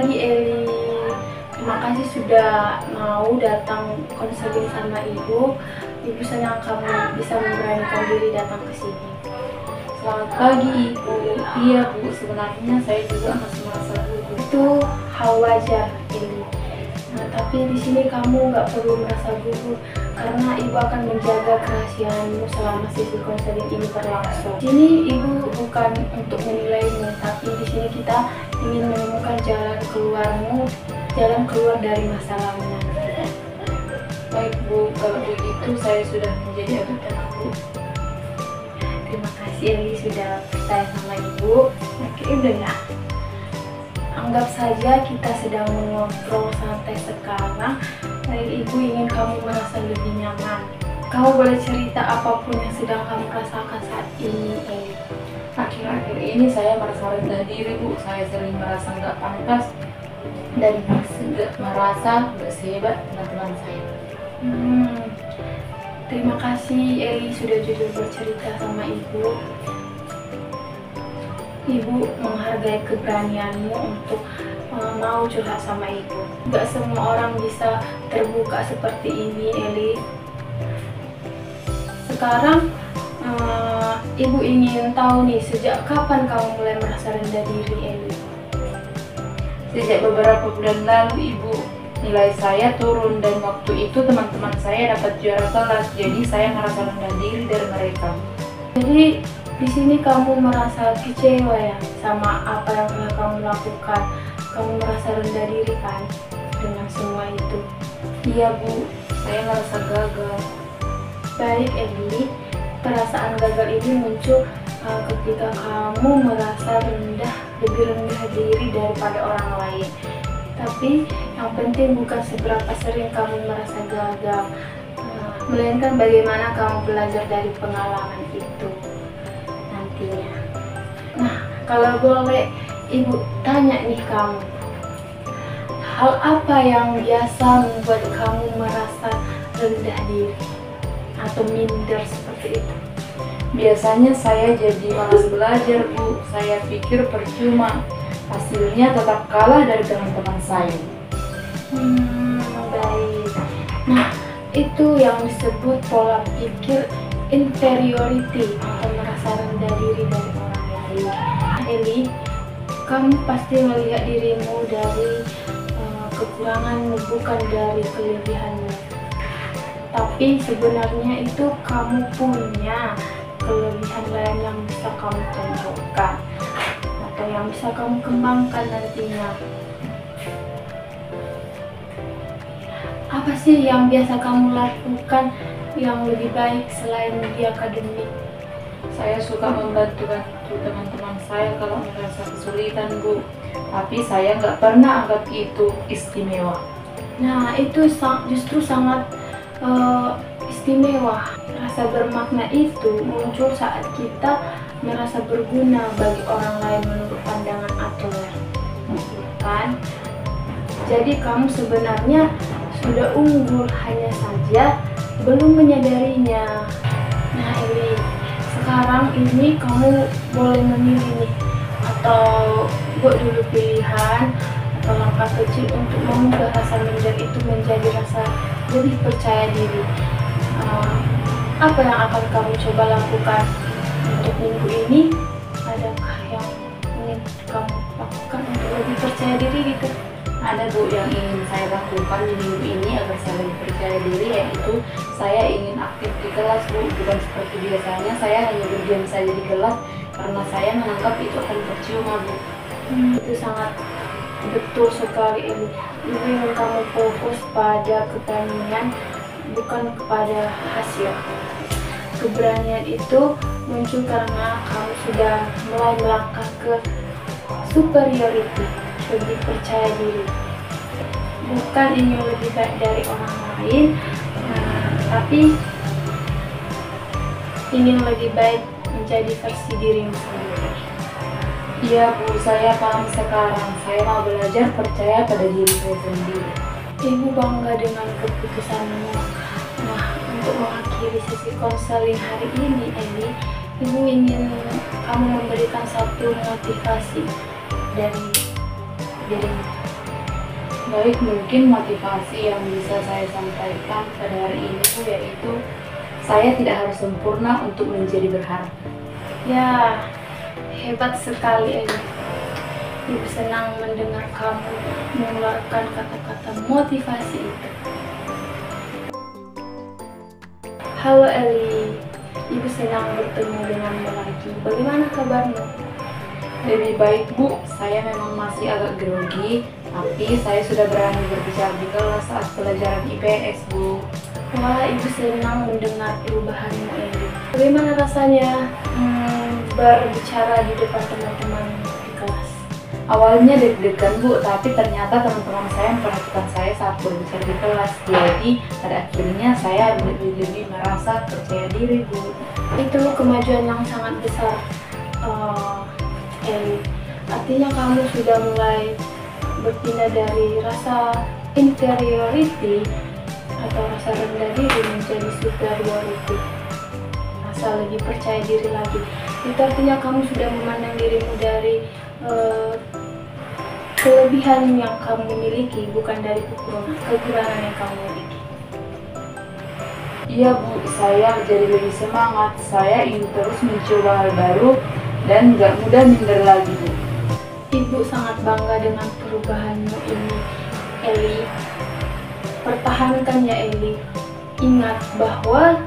pagi Eli. Terima kasih sudah mau datang konseling sama Ibu. Ibu senang kamu bisa memberanikan diri datang ke sini. Selamat pagi Ibu. Iya Bu, sebenarnya saya juga masih merasa gugup. Itu hal wajar Eli. Nah, tapi di sini kamu nggak perlu merasa gugup karena Ibu akan menjaga kerahasiaanmu selama sesi konseling ini berlangsung. Di sini Ibu bukan untuk menilaimu, tapi di sini kita ingin menemukan jalan keluar dari masalahmu nanti. Baik Bu, kalau begitu saya sudah menjadi agak tenang Bu. Terima kasih Eli sudah percaya sama Ibu. Oke, udah ya. Anggap saja kita sedang mengobrol santai sekarang. Dari Ibu ingin kamu merasa lebih nyaman. Kamu boleh cerita apapun yang sedang kamu rasakan saat ini, Eli. Akhir-akhir ini saya merasa rendah diri Bu. Saya sering merasa nggak pantas dan merasa nggak sehebat teman-teman saya. Terima kasih Eli sudah jujur bercerita sama Ibu. Ibu menghargai keberanianmu untuk mau curhat sama Ibu. Gak semua orang bisa terbuka seperti ini, Eli. Sekarang Ibu ingin tahu nih, sejak kapan kamu mulai merasa rendah diri, Eli? Sejak beberapa bulan lalu Ibu, nilai saya turun dan waktu itu teman-teman saya dapat juara kelas, jadi saya merasa rendah diri dari mereka. Jadi di sini kamu merasa kecewa ya sama apa yang telah kamu lakukan. Kamu merasa rendah diri kan dengan semua itu? Iya Bu, saya merasa gagal. Baik Eli, perasaan gagal ini muncul ketika kamu merasa lebih rendah diri daripada orang lain. Tapi yang penting bukan seberapa sering kamu merasa gagal, melainkan bagaimana kamu belajar dari pengalaman itu nantinya. Nah, kalau boleh Ibu tanya nih kamu, hal apa yang biasa membuat kamu merasa rendah diri atau minder seperti itu? Biasanya saya jadi malas belajar Bu. Saya pikir percuma, hasilnya tetap kalah dari teman-teman saya. Baik. Nah, itu yang disebut pola pikir inferiority atau merasa rendah diri dari orang lain. Eli, kamu pasti melihat dirimu dari kekuranganmu, bukan dari kelebihanmu. Tapi sebenarnya itu kamu punya kelebihan lain yang bisa kamu tunjukkan atau yang bisa kamu kembangkan nantinya. Apa sih yang biasa kamu lakukan yang lebih baik selain di akademik? Saya suka membantu teman-teman saya kalau merasa kesulitan Bu. Tapi saya nggak pernah anggap itu istimewa. Nah, itu justru sangat istimewa. Rasa bermakna itu muncul saat kita merasa berguna bagi orang lain menurut pandangan atlet, kan? Jadi kamu sebenarnya sudah unggul, hanya saja belum menyadarinya. Nah Eli, sekarang ini kamu boleh memilih nih, atau buat dulu pilihan atau langkah kecil untuk mengubah rasa minder itu menjadi rasa lebih percaya diri. Apa yang akan kamu coba lakukan untuk minggu ini? Adakah yang ingin kamu lakukan untuk lebih percaya diri gitu? Ada Bu yang ingin saya lakukan di minggu ini agar saya lebih percaya diri, yaitu saya ingin aktif di kelas Bu. Bukan seperti biasanya saya hanya berdiam saja di kelas karena saya menganggap itu akan percuma Bu. Itu sangat betul sekali Eli. Ibu ingin kamu fokus pada keberanian, bukan kepada hasil. Keberanian itu muncul karena kamu sudah mulai melangkah ke superiority, lebih percaya diri. Bukan ingin lebih baik dari orang lain, tapi ingin lebih baik menjadi versi dirimu sendiri. Iya Bu, saya paham sekarang. Saya mau belajar percaya pada diri saya sendiri. Ibu bangga dengan keputusanmu. Nah, untuk mengakhiri sesi konseling hari ini, Eli, Ibu ingin kamu memberikan satu motivasi dari dirimu. Baik, mungkin motivasi yang bisa saya sampaikan pada hari ini Bu, yaitu saya tidak harus sempurna untuk menjadi berharga. Ya, hebat sekali Eli. Ibu senang mendengar kamu mengeluarkan kata-kata motivasi itu. Halo Eli, Ibu senang bertemu denganmu lagi. Bagaimana kabarmu? Lebih baik Bu, saya memang masih agak grogi, tapi saya sudah berani berbicara di kelas saat pelajaran IPS Bu. Wah, Ibu senang mendengar perubahanmu Eli. Bagaimana rasanya berbicara di depan teman-teman di kelas? Awalnya deg-degan Bu, tapi ternyata teman-teman saya memperhatikan saya saat berbicara di kelas. Jadi pada akhirnya saya lebih merasa percaya diri Bu. Itu kemajuan yang sangat besar, Eli. Artinya kamu sudah mulai berpindah dari rasa inferiority atau rasa rendah diri menjadi superiority, rasa lebih percaya diri lagi. Itu artinya kamu sudah memandang dirimu dari kelebihan yang kamu miliki, bukan dari kekurangan yang kamu miliki. Iya Bu, saya jadi lebih semangat. Saya ingin terus mencoba hal baru dan gak mudah minder lagi Bu. Ibu sangat bangga dengan perubahanmu ini, Eli. Pertahankan ya Eli. Ingat bahwa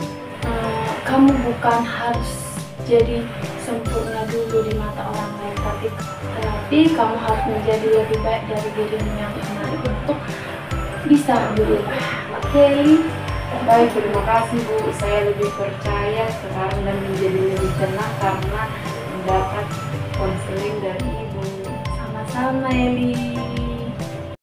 kamu bukan harus jadi sempurna dulu di mata orang lain, tapi kamu harus menjadi lebih baik dari dirimu yang kemarin untuk bisa berubah. Oke Eli? Baik, terima kasih Bu. Saya lebih percaya sekarang dan menjadi lebih tenang karena mendapat konseling dari Ibu. Sama-sama Eli.